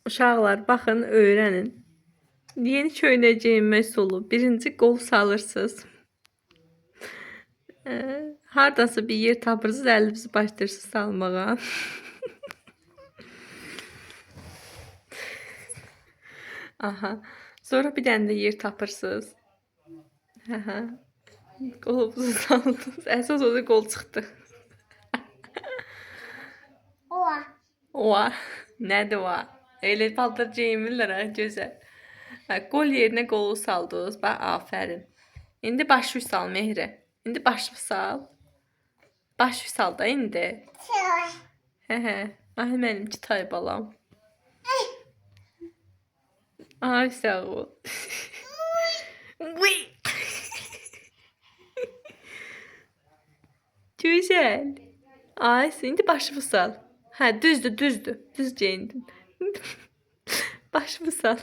Uşaqlar, baxın, öyrənin. Yeni köynəcəyimə solu. Birinci qol salırsınız. Hardasa bir yer tapırsınız, əlinizi başlayırsınız salmağa. Aha. Sonra bir dənə də yer tapırsınız. Hə. Qolunuzu saldınız. Əsas o da qol çıxdı. Oa. Oa. Nədir oa? Elə paltar geyinmirlər ha, gözəl. Hə, qol yerinə qolu saldınız. Bax, afərin. İndi başı sal Mehri. İndi başı sal. Başı sal da indi. Hə. Ay mənim kitay balam. Ay sağ ol. Güzel. Ay, indi başımı sal. Hə, düzdür. Düz geyindin. Başımı sal.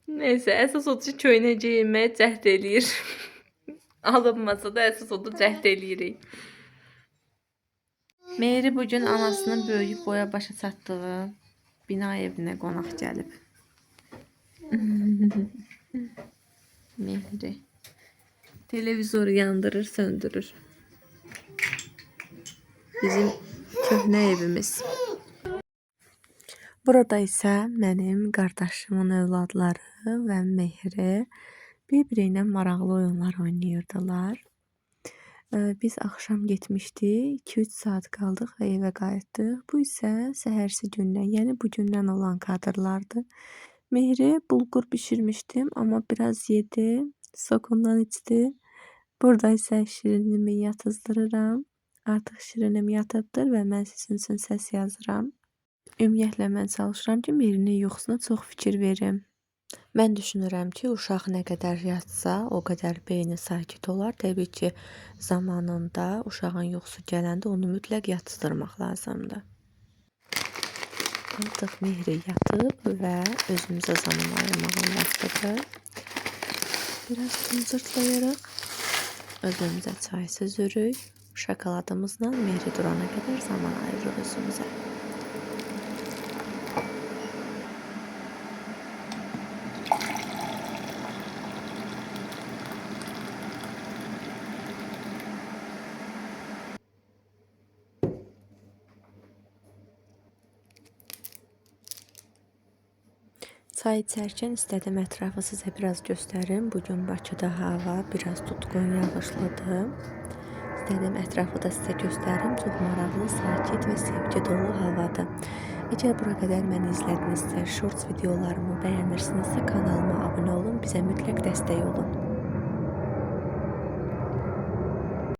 Neyse, əsas odur ki, köynəcəyimə cəhd eləyir. Alınmasa da əsas odur cəhd eləyirik. Mehri bugün anasının böyüyüb boya başa çatdığı bina evinə qonaq gəlib. Mehri televizoru yandırır, söndürür. Bizim köhnə evimiz. Burada isə mənim qardaşımın övladları və Mehri bir-biri ilə maraqlı oyunlar oynayırdılar. Biz axşam getmişdik, 2-3 saat qaldıq və evə qayıtdıq. Bu isə səhərsi gündən, yəni bugündən olan kadrlardır. Mehri bulgur bişirmişdim, amma biraz yedi, sokundan içdi. Burada isə şirinimi yatızdırıram. Artıq şirinim yatıbdır və mən sizin üçün səs yazıram. Ümumiyyətlə mən çalışıram ki, Mehrinin yuxusuna çox fikir verim. Mən düşünürəm ki, uşaq nə qədər yatsa, o qədər beyni sakit olar. Təbii ki, zamanında uşağın yuxusu gələndə onu mütləq yatızdırmaq lazımdır. Artıq Mehri yatıb və özümüzə zaman ayırmağın vaxtıdır. Biraz tıncırtlayırıq. Özümüzə çay süzürük. Şokoladımızla Mehri durana qədər zaman ayırırıq özümüzə. Çay içərkən istədim ətrafı sizə biraz göstərim. Bugün Bakıda hava biraz tutqun, yağışlıdır. İstədim ətrafı da sizə göstərim. Çox maraqlı, sakit və sevgi dolu havadır. Əgər bura qədər məni izlədinizsə, shorts videolarımı bəyənirsinizsə kanalıma abunə olun, bizə mütləq dəstək olun.